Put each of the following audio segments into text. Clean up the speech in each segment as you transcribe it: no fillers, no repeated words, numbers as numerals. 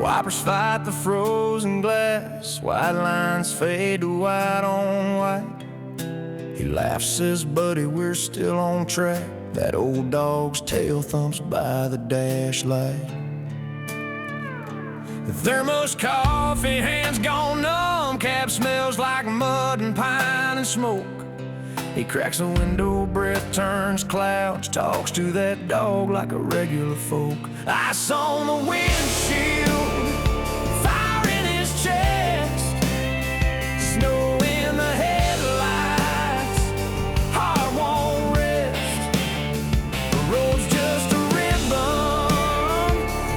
Wipers fight the frozen glass, white lines fade to white on white. He laughs, says, buddy, we're still on track. That old dog's tail thumps by the dash light. The thermos coffee, hands gone numb. Cab smells like mud and pine and smoke. He cracks a window, breath turns clouds. Talks to that dog like a regular folk. Ice on the windshield, fire in his chest, snow in the headlights, heart won't rest. The road's just a ribbon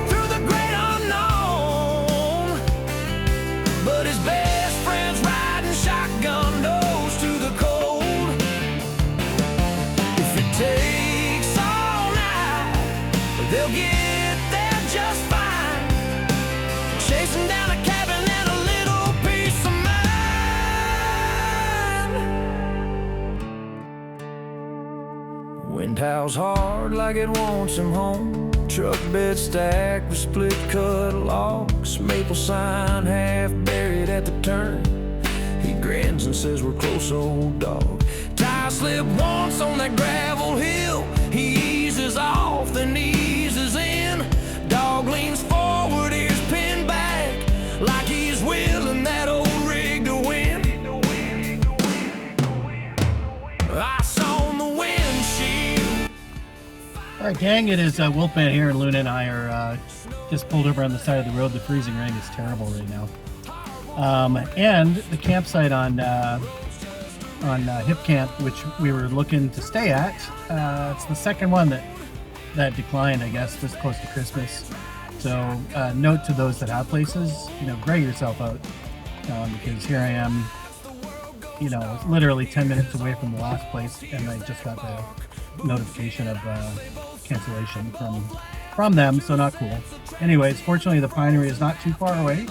through the great unknown, but his best friend's riding shotgun nose to the cold. If it takes all night, they'll get just fine, chasing down a cabin and a little peace of mind. Wind howls hard like it wants him home. Truck bed stacked with split cut logs. Maple sign half buried at the turn. He grins and says, we're close, old dog. Tire slip once on that gravel hill. He eases off, then eases in. Dog leans forward, ears pinned back, like he's willing that old rig to win. Ice on the windshield. All right, gang, it is Wolfman here, and Luna and I are just pulled over on the side of the road. The freezing rain is terrible right now. And the campsite on Hip Camp, which we were looking to stay at, it's the second one that declined, I guess, just close to Christmas. So note to those that have places, gray yourself out, because here I am, literally 10 minutes away from the last place, and I just got the notification of cancellation from them, so not cool. Anyways, fortunately the Pinery is not too far away,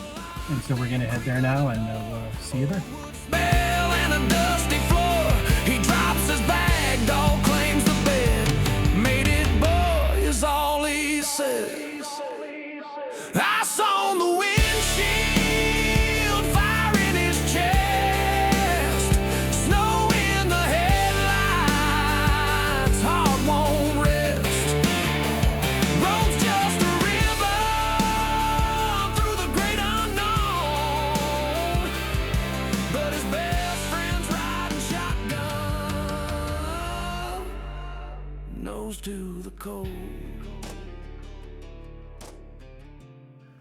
and so we're gonna head there now, and we'll see you there. Bell and a dusty floor. He drops his bag, dog claims the bed. Made it, boy, is all he says. Ice on the windshield, fire in his chest, snow in the headlights, heart won't rest. Road's just a ribbon through the great unknown, but his best friend's riding shotgun, nose to the cold.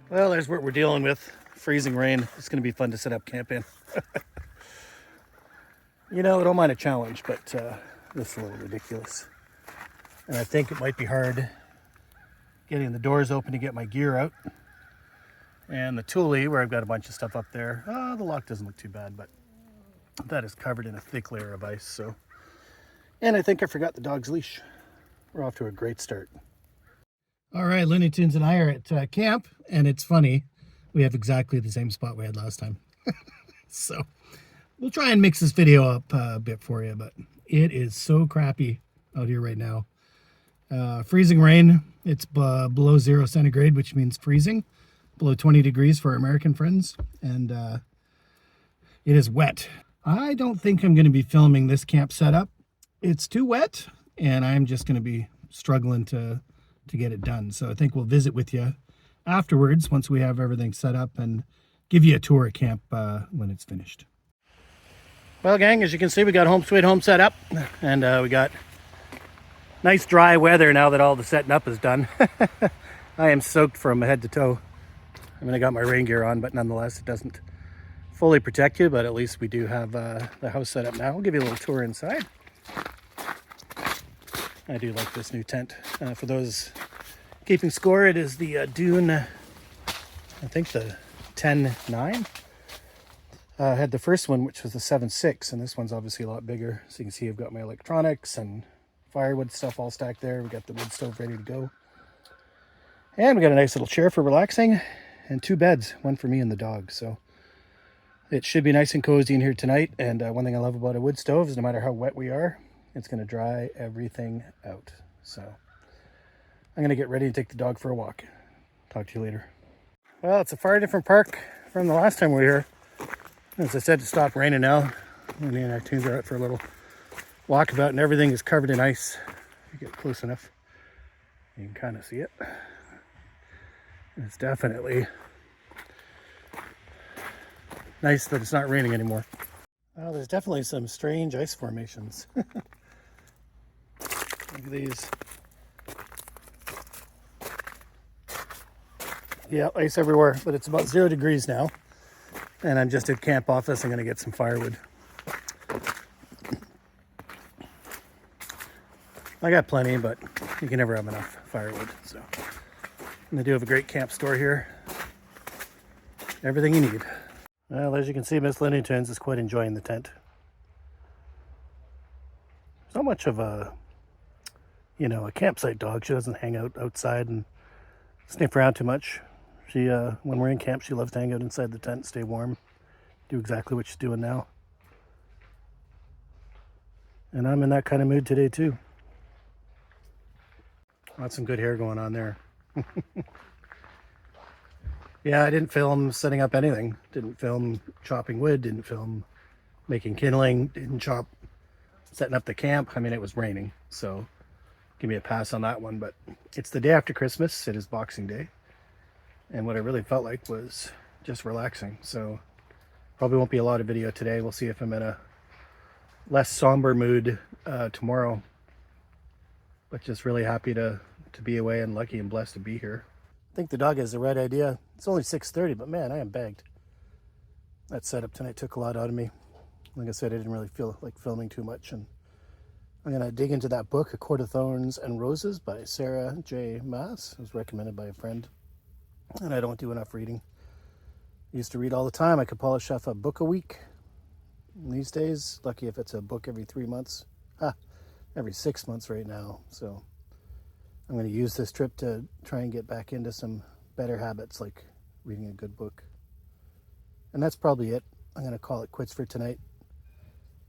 Well, there's what we're dealing with. Freezing rain. It's going to be fun to set up camp in. I don't mind a challenge, but this is a little ridiculous. And I think it might be hard getting the doors open to get my gear out. And the toolie, where I've got a bunch of stuff up there, the lock doesn't look too bad, but that is covered in a thick layer of ice. So, and I think I forgot the dog's leash. We're off to a great start. All right, Looney Tunes and I are at camp, and it's funny, we have exactly the same spot we had last time. So we'll try and mix this video up a bit for you, but it is so crappy out here right now. Freezing rain. It's below 0 centigrade, which means freezing. Below 20 degrees for our American friends, and it is wet. I don't think I'm going to be filming this camp setup. It's too wet, and I'm just going to be struggling to get it done. So I think we'll visit with you afterwards once we have everything set up and give you a tour of camp when it's finished. Well, gang, as you can see, we got Home Sweet Home set up, and we got nice dry weather now that all the setting up is done. I am soaked from head to toe. I mean, I got my rain gear on, but nonetheless, it doesn't fully protect you, but at least we do have the house set up now. I'll give you a little tour inside. I do like this new tent. For those keeping score, it is the Dune, I think the 10.9. I had the first one, which was the 7.6, and this one's obviously a lot bigger. So you can see I've got my electronics and firewood stuff all stacked there. We got the wood stove ready to go. And we got a nice little chair for relaxing, and 2 beds, one for me and the dog. So it should be nice and cozy in here tonight. And one thing I love about a wood stove is no matter how wet we are, it's going to dry everything out. So I'm going to get ready to take the dog for a walk. Talk to you later. Well, it's a far different park from the last time we were here. As I said, it stopped raining now. Me and our teens are out for a little walkabout, and everything is covered in ice. If you get close enough, you can kind of see it. It's definitely nice that it's not raining anymore. Well, there's definitely some strange ice formations. Look at these. Yeah, ice everywhere, but it's about 0 degrees now. And I'm just at camp office. I'm going to get some firewood. I got plenty, but you can never have enough firewood. So, and they do have a great camp store here. Everything you need. Well, as you can see, Miss Linnington's is quite enjoying the tent. She's not much of a, a campsite dog. She doesn't hang out outside and sniff around too much. She, when we're in camp, she loves to hang out inside the tent, stay warm, do exactly what she's doing now. And I'm in that kind of mood today too. Got some good hair going on there. Yeah, I didn't film setting up anything. Didn't film chopping wood, didn't film making kindling, didn't chop setting up the camp. I mean, it was raining, so give me a pass on that one. But it's the day after Christmas. It is Boxing Day. And what I really felt like was just relaxing. So probably won't be a lot of video today. We'll see if I'm in a less somber mood tomorrow. But just really happy to be away and lucky and blessed to be here. I think the dog has the right idea. It's only 6:30, but man, I am bagged. That setup tonight took a lot out of me. Like I said, I didn't really feel like filming too much. And I'm going to dig into that book, A Court of Thorns and Roses by Sarah J. Maas. It was recommended by a friend. And I don't do enough reading. I used to read all the time. I could polish off a book a week. And these days, lucky if it's a book every 3 months. Every 6 months right now. So I'm going to use this trip to try and get back into some better habits, like reading a good book. And that's probably it. I'm going to call it quits for tonight.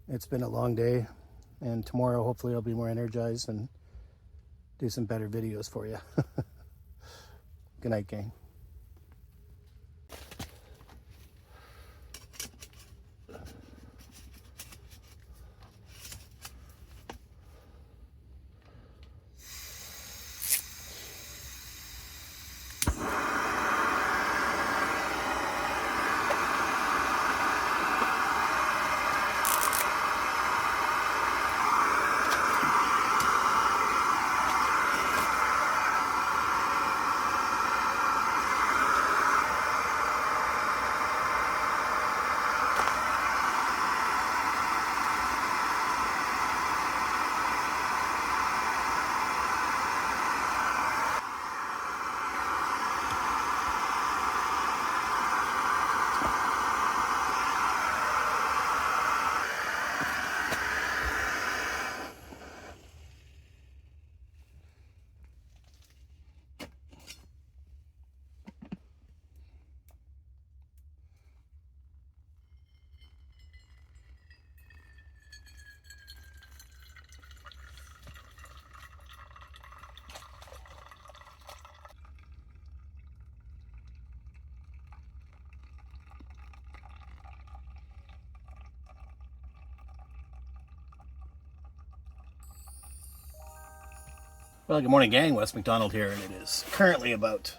It's been a long day. And tomorrow, hopefully, I'll be more energized and do some better videos for you. Good night, gang. Well, good morning, gang. Wes McDonald here, and it is currently about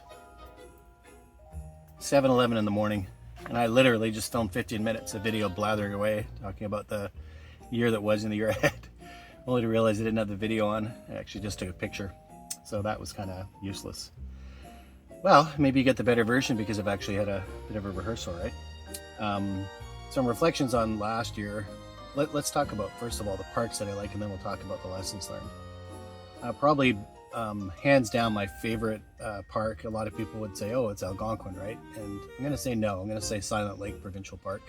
7:11 in the morning, and I literally just filmed 15 minutes of video blathering away, talking about the year that was and the year ahead, only to realize I didn't have the video on. I actually just took a picture, so that was kind of useless. Well, maybe you get the better version because I've actually had a bit of a rehearsal, right? Some reflections on last year. Let's talk about, first of all, the parks that I like, and then we'll talk about the lessons learned. Probably hands down my favorite park. A lot of people would say, oh, it's Algonquin, right? And I'm going to say no. I'm going to say Silent Lake Provincial Park.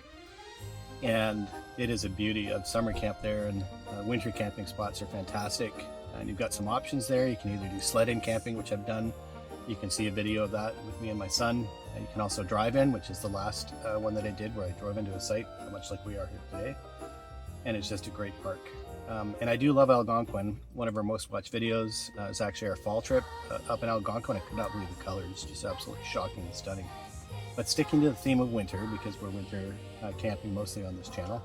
And it is a beauty of summer camp there, and winter camping spots are fantastic. And you've got some options there. You can either do sled-in camping, which I've done. You can see a video of that with me and my son. And you can also drive in, which is the last one that I did, where I drove into a site, much like we are here today. And it's just a great park. And I do love Algonquin. One of our most watched videos is actually our fall trip up in Algonquin. I could not believe the colors, just absolutely shocking and stunning. But sticking to the theme of winter, because we're winter camping mostly on this channel.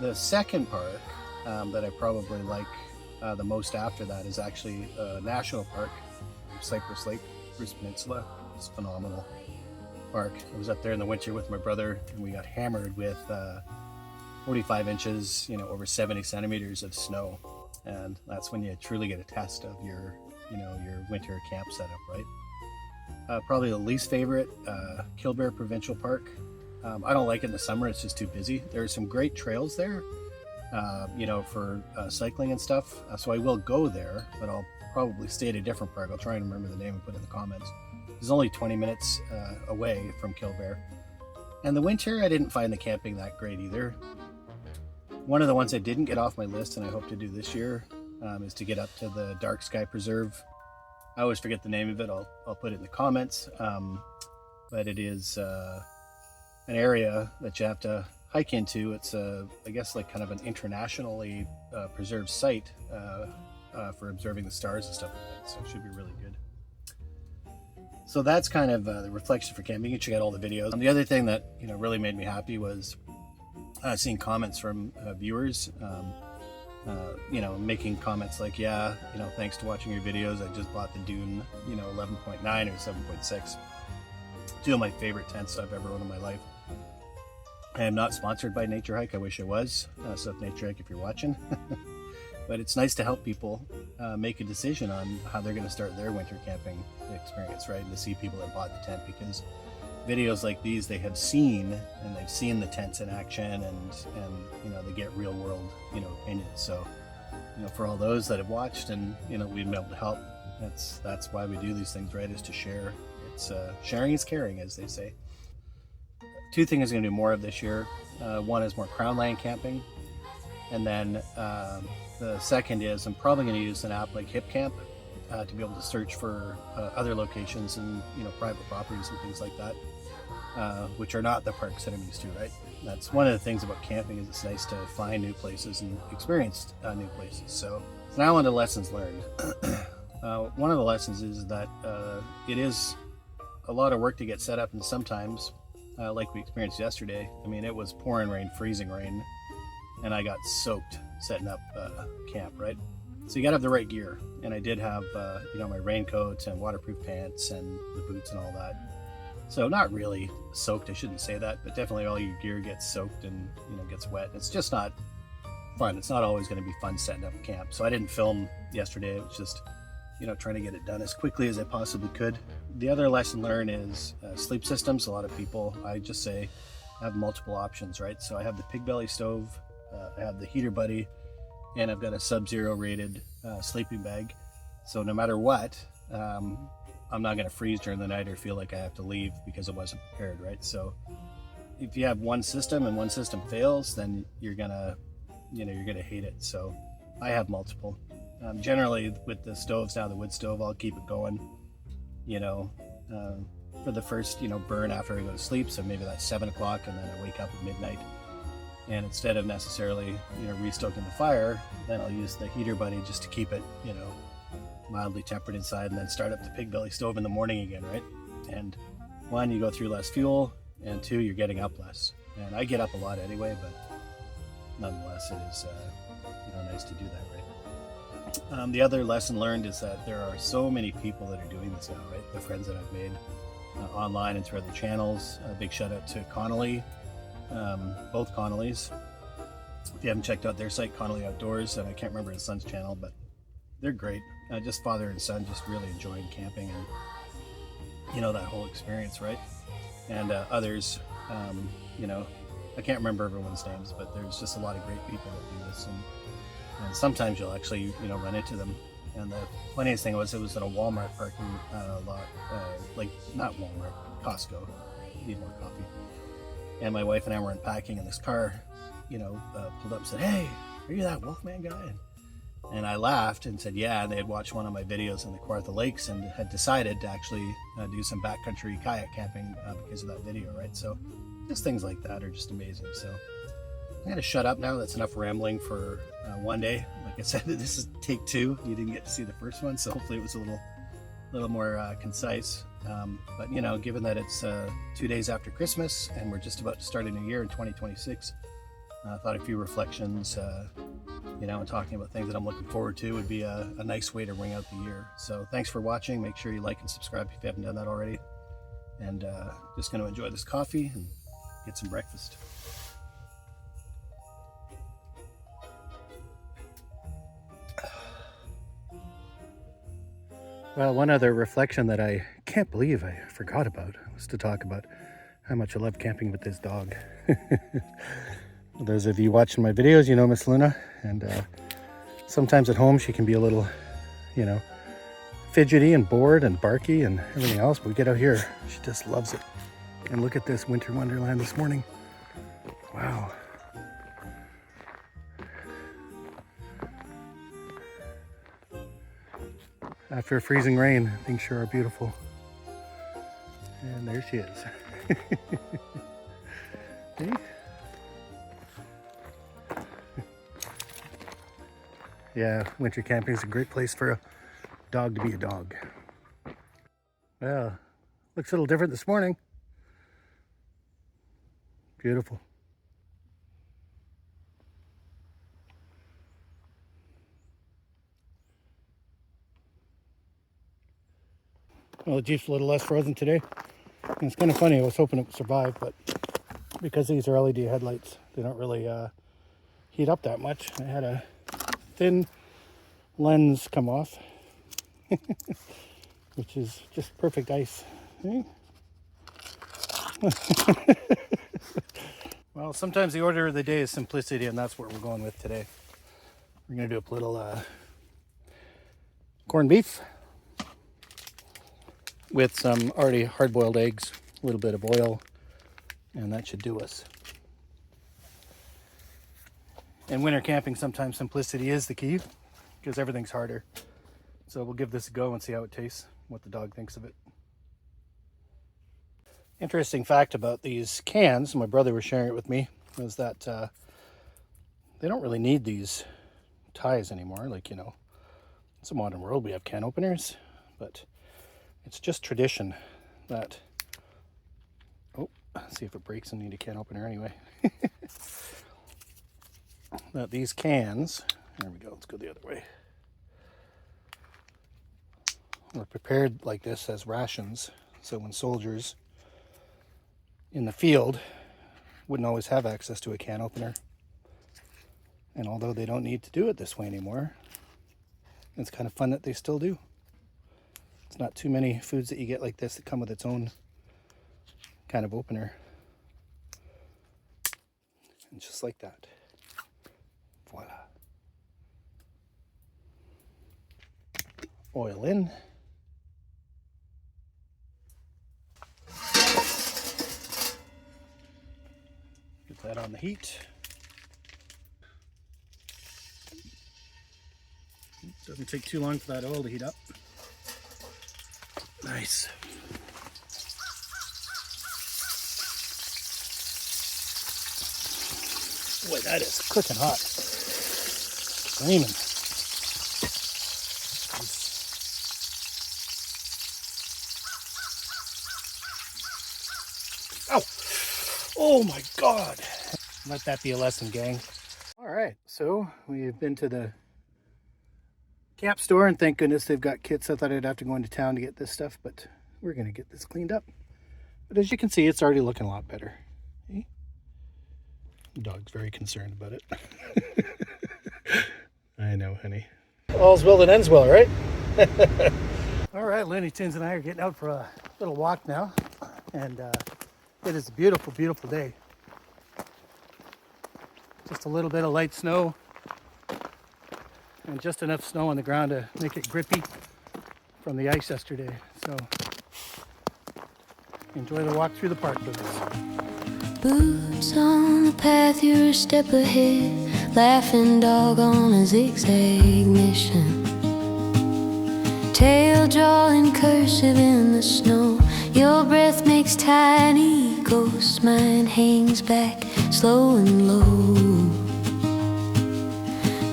The second park that I probably like the most after that is actually a national park, Cypress Lake, Bruce Peninsula. It's a phenomenal park. I was up there in the winter with my brother, and we got hammered with 45 inches, over 70 centimeters of snow. And that's when you truly get a test of your winter camp setup, right? Probably the least favorite, Pinery Provincial Park. I don't like it in the summer, it's just too busy. There are some great trails there, for cycling and stuff. So I will go there, but I'll probably stay at a different park. I'll try and remember the name and put it in the comments. It's only 20 minutes away from Pinery. And the winter, I didn't find the camping that great either. One of the ones I didn't get off my list, and I hope to do this year, is to get up to the Dark Sky Preserve. I always forget the name of it. I'll put it in the comments. But it is an area that you have to hike into. It's I guess like kind of an internationally preserved site for observing the stars and stuff like that. So it should be really good. So that's kind of the reflection for camping. You can check out all the videos. And the other thing that really made me happy was seeing comments from viewers. Making comments like, yeah, thanks to watching your videos, I just bought the Dune, 11.9 or 7.6. Two of my favorite tents I've ever owned in my life. I am not sponsored by Nature Hike. I wish I was. So Nature Hike, if you're watching. But it's nice to help people make a decision on how they're going to start their winter camping experience, right? And to see people that bought the tent, because videos like these they have seen, and they've seen the tents in action, and they get real world opinions. So for all those that have watched and we've been able to help, that's why we do these things, right? Is to share. It's sharing is caring, as they say. Two things I'm going to do more of this year. One is more crown land camping, and then the second is I'm probably going to use an app like HipCamp to be able to search for other locations and private properties and things like that, which are not the parks that I'm used to, right? That's one of the things about camping, is it's nice to find new places and experience new places. So now on to lessons learned. One of the lessons is that it is a lot of work to get set up, and sometimes, like we experienced yesterday, I mean, it was pouring rain, freezing rain, and I got soaked setting up camp, right? So you gotta have the right gear, and I did have my raincoat and waterproof pants and the boots and all that. So not really soaked, I shouldn't say that, but definitely all your gear gets soaked and gets wet. It's just not fun. It's not always going to be fun setting up camp. So I didn't film yesterday. It was just trying to get it done as quickly as I possibly could. The other lesson learned is sleep systems. A lot of people, I just say, have multiple options, right? So I have the Pig Belly stove, I have the Heater Buddy, and I've got a Sub-Zero rated sleeping bag. So no matter what, I'm not going to freeze during the night or feel like I have to leave because I wasn't prepared, right? So if you have one system and one system fails, then you're gonna hate it. So I have multiple. Generally with the stoves now, the wood stove, I'll keep it going, for the first, burn after I go to sleep. So maybe that's 7 o'clock, and then I wake up at midnight. And instead of necessarily, restoking the fire, then I'll use the Heater Buddy just to keep it, mildly tempered inside, and then start up the Pig Belly stove in the morning again, right? And one, you go through less fuel, and two, you're getting up less. And I get up a lot anyway, but nonetheless, it is nice to do that, right? The other lesson learned is that there are so many people that are doing this now, right? The friends that I've made online and through other channels. A big shout out to Connolly, both Connollys. If you haven't checked out their site, Connolly Outdoors, and I can't remember his son's channel, but they're great. Just father and son just really enjoying camping and that whole experience, right? And others, I can't remember everyone's names, but there's just a lot of great people that do this, and sometimes you'll actually run into them. And the funniest thing was, it was at a Walmart parking lot, like not Walmart, Costco. Need more coffee. And my wife and I were unpacking, and this car, pulled up and said, "Hey, are you that Wolfman guy?" And I laughed and said, yeah, and they had watched one of my videos in the Kawartha Lakes and had decided to actually do some backcountry kayak camping because of that video, right? So just things like that are just amazing. So I'm going to shut up now. That's enough rambling for one day. Like I said, this is take 2. You didn't get to see the first one, so hopefully it was a little little more concise. But you know, given that it's 2 days after Christmas and we're just about to start a new year in 2026, I thought a few reflections, you know, and talking about things that I'm looking forward to would be a nice way to ring out the year. So thanks for watching. Make sure you like and subscribe if you haven't done that already. And just going to enjoy this coffee and get some breakfast. Well, one other reflection that I can't believe I forgot about was to talk about how much I love camping with this dog. Those of you watching my videos, you know Miss Luna, and sometimes at home she can be a little, you know, fidgety and bored and barky and everything else, but we get out here, she just loves it. And look at this winter wonderland this morning. Wow. After a freezing rain, things sure are beautiful. And there she is. See? Yeah, winter camping is a great place for a dog to be a dog. Well, looks a little different this morning. Beautiful. Well, the Jeep's a little less frozen today. And it's kind of funny, I was hoping it would survive, but because these are LED headlights, they don't really heat up that much. I had a thin lens come off, which is just perfect ice. Well, sometimes the order of the day is simplicity, and that's what we're going with today. We're going to do a little corned beef with some already hard-boiled eggs, a little bit of oil, and that should do us. In winter camping, sometimes simplicity is the key because everything's harder. So we'll give this a go and see how it tastes, what the dog thinks of it. Interesting fact about these cans, my brother was sharing it with me, was that they don't really need these ties anymore. Like, you know, it's a modern world, we have can openers, but it's just tradition that, oh, see if it breaks and need a can opener anyway. That these cans, there we go, let's go the other way, were prepared like this as rations. So when soldiers in the field wouldn't always have access to a can opener. And although they don't need to do it this way anymore, it's kind of fun that they still do. It's not too many foods that you get like this that come with its own kind of opener. And just like that. Voila. Oil in. Get that on the heat. Doesn't take too long for that oil to heat up. Nice. Boy, that is cooking hot. Flaming. Ow! Oh my God! Let that be a lesson, gang. All right, so we've been to the camp store, and thank goodness they've got kits. I thought I'd have to go into town to get this stuff, but we're gonna get this cleaned up. But as you can see, it's already looking a lot better. See? The dog's very concerned about it. I know, honey. All's well that ends well, right? All right, Looney Tunes and I are getting out for a little walk now, and it is a beautiful, beautiful day. Just a little bit of light snow, and just enough snow on the ground to make it grippy from the ice yesterday. So enjoy the walk through the park with us. Boots on the path, you're a step ahead. Laughing dog on a zigzag mission. Tail drawing cursive in the snow. Your breath makes tiny ghosts. Mine hangs back slow and low.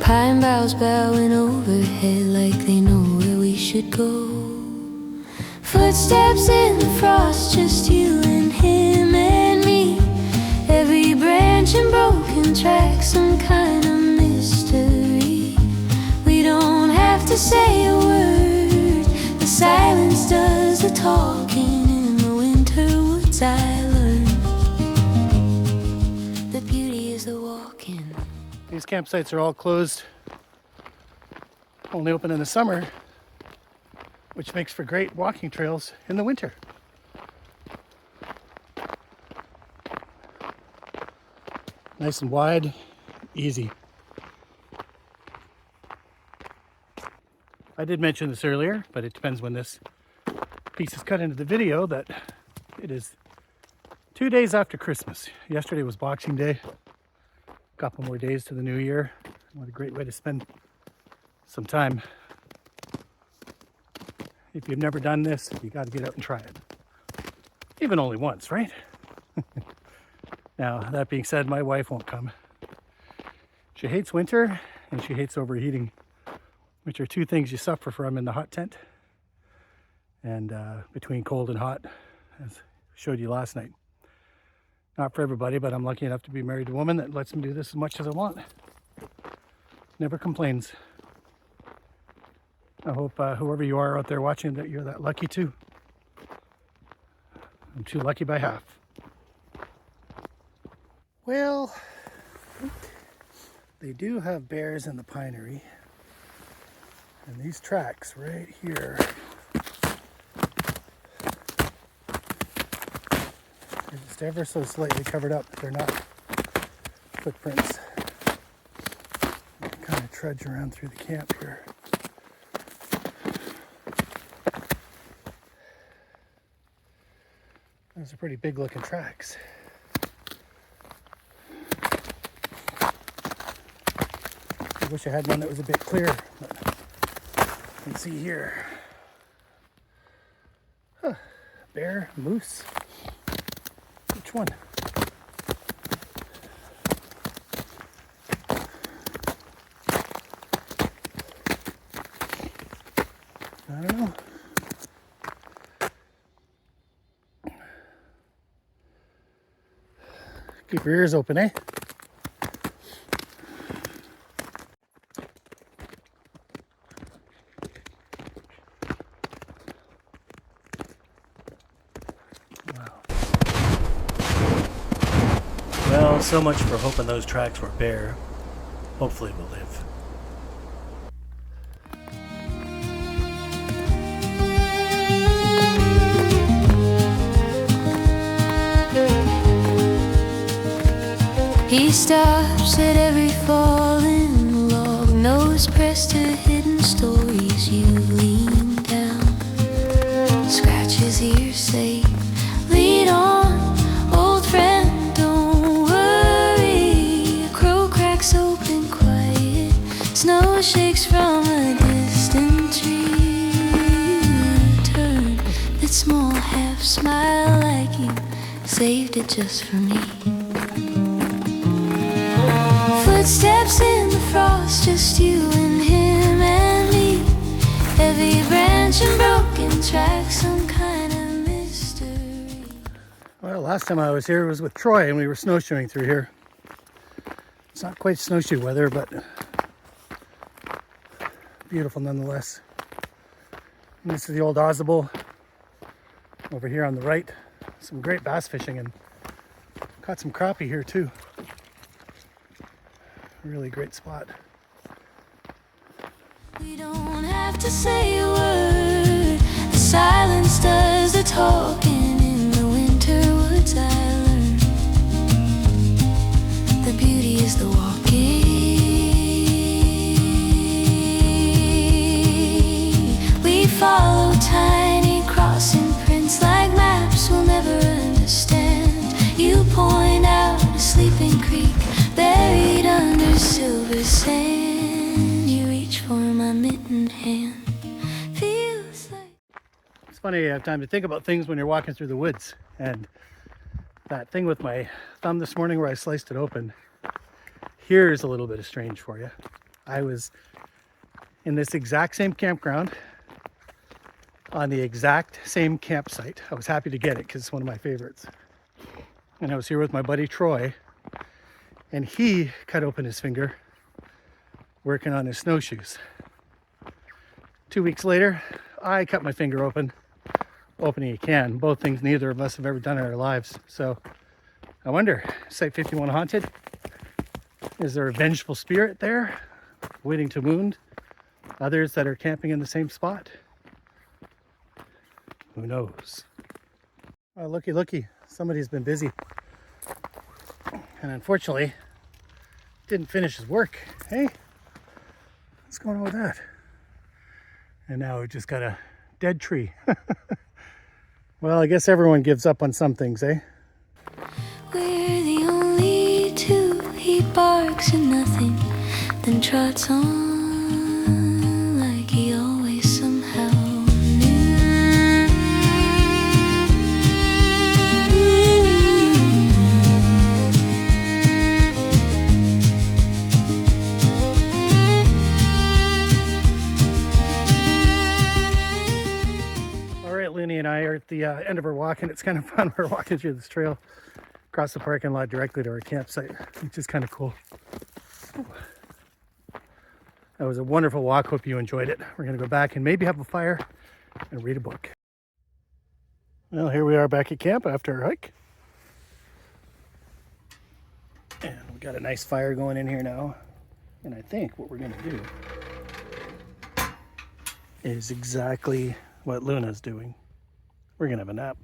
Pine boughs bowing overhead like they know where we should go. Footsteps in the frost, just you and him and me. Every branch and broken track, some kind of mystery. We don't have to say a word, the silence does the talking. In the winter woods I learned the beauty is the walking. These campsites are all closed, only open in the summer, which makes for great walking trails in the winter. Nice and wide, easy. I did mention this earlier, but it depends when this piece is cut into the video, that it is 2 days after Christmas. Yesterday was Boxing Day. A couple more days to the new year. What a great way to spend some time. If you've never done this, you got to get out and try it. Even only once, right? Now, that being said, my wife won't come. She hates winter and she hates overheating, which are two things you suffer from in the hot tent and between cold and hot, as I showed you last night. Not for everybody, but I'm lucky enough to be married to a woman that lets me do this as much as I want. Never complains. I hope whoever you are out there watching, that you're that lucky too. I'm too lucky by half. Well, they do have bears in the Pinery. And these tracks right here, they're just ever so slightly covered up. They're not footprints. You can kind of trudge around through the camp here. Those are pretty big looking tracks. I wish I had one that was a bit clearer, but you can see here. Huh. Bear, moose. Which one? I don't know. Keep your ears open, eh? Wow. Well, so much for hoping those tracks were bare. Hopefully we'll live. He stops at every fallen log, nose pressed to hidden stories. You lean down, scratch his ears, say, lead on, old friend, don't worry. A crow cracks open quiet, snow shakes from a distant tree. Turn that small half smile like you saved it just for me. Footsteps in the frost, just you and him and me. Every branch and broken track, some kind of mystery. Well, last time I was here was with Troy and we were snowshoeing through here. It's not quite snowshoe weather, but beautiful nonetheless. And this is the old Ausable. Over here on the right, some great bass fishing, and caught some crappie here too. Really great spot. We don't have to say a word, the silence does the talking. In the winter woods I learned the beauty is the walking. We follow tiny crossing prints like maps we'll never understand. You point out a sleeping creek buried under silver sand. You reach for my mittened hand. Feels like It's funny, you have time to think about things when you're walking through the woods. And that thing with my thumb this morning where I sliced it open, here's a little bit of strange for you. I was in this exact same campground on the exact same campsite. I was happy to get it because it's one of my favorites. And I was here with my buddy Troy, and he cut open his finger working on his snowshoes. 2 weeks later, I cut my finger open, opening a can. Both things neither of us have ever done in our lives. So I wonder, Site 51 haunted? Is there a vengeful spirit there waiting to wound others that are camping in the same spot? Who knows? Oh, looky, somebody's been busy. And unfortunately, didn't finish his work. Hey, what's going on with that? And now we just got a dead tree. Well, I guess everyone gives up on some things, eh? We're the only two. He barks and nothing, then trots on like he always somehow knew. All right, Looney and I are at the end of our walk, and it's kind of fun. We're walking through this trail across the parking lot directly to our campsite, which is kind of cool. That was a wonderful walk. Hope you enjoyed it. We're going to go back and maybe have a fire and read a book. Well, here we are back at camp after our hike. And we got a nice fire going in here now. And I think what we're going to do is exactly what Luna's doing. We're going to have a nap.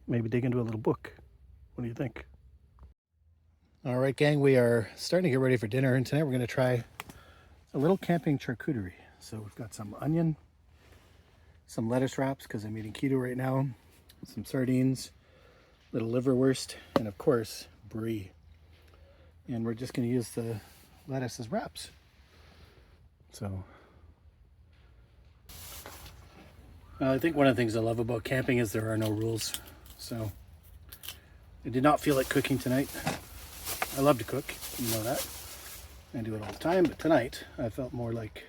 Maybe dig into a little book. What do you think? All right, gang, we are starting to get ready for dinner, and tonight we're going to try a little camping charcuterie. So we've got some onion, some lettuce wraps because I'm eating keto right now, some sardines, little liverwurst, and of course, brie. And we're just going to use the lettuce as wraps. So I think one of the things I love about camping is there are no rules. So I did not feel like cooking tonight. I love to cook, you know that. I do it all the time, but tonight I felt more like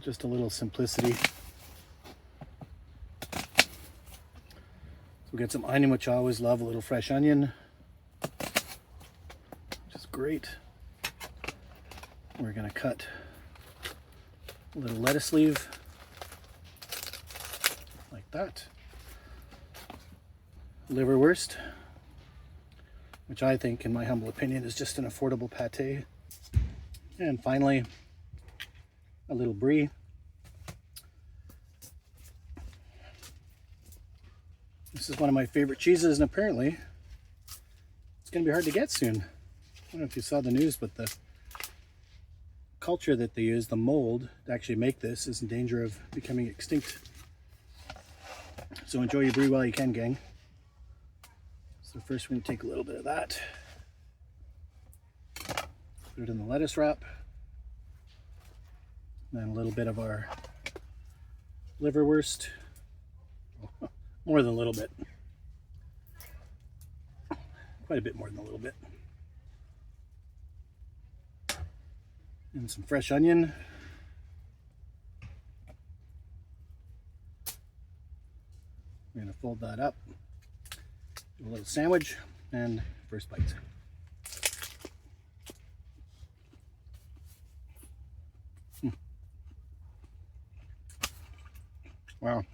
just a little simplicity. So we got some onion, which I always love, a little fresh onion, which is great. We're gonna cut a little lettuce leaf like that. Liverwurst, which I think, in my humble opinion, is just an affordable pate. And finally, a little brie. This is one of my favorite cheeses, and apparently it's going to be hard to get soon. I don't know if you saw the news, but the culture that they use, the mold to actually make this, is in danger of becoming extinct. So enjoy your brie while you can, gang. So first we're going to take a little bit of that, put it in the lettuce wrap, and then a little bit of our liverwurst, more than a little bit, quite a bit more than a little bit, and some fresh onion. We're going to fold that up. A little sandwich, and first bite. Wow.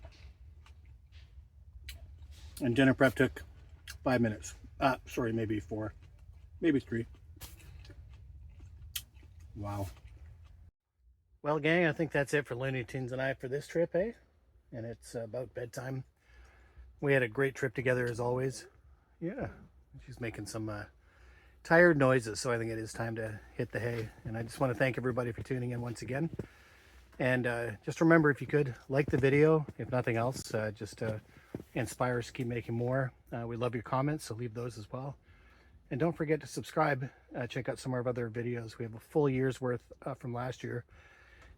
And dinner prep took 5 minutes. Sorry, maybe 4, maybe 3. Wow. Well, gang, I think that's it for Looney Tunes and I for this trip, eh? And it's about bedtime. We had a great trip together as always. Yeah, she's making some tired noises, so I think it is time to hit the hay. And I just want to thank everybody for tuning in once again. And just remember, if you could, like the video, if nothing else, just to inspire us to keep making more. We love your comments, so leave those as well. And don't forget to subscribe. Check out some of our other videos. We have a full year's worth from last year.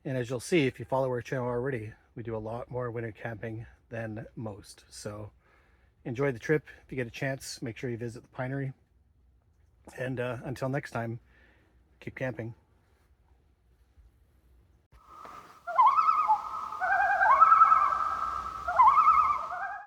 And as you'll see, if you follow our channel already, we do a lot more winter camping than most. So enjoy the trip. If you get a chance, make sure you visit the Pinery. And until next time, keep camping.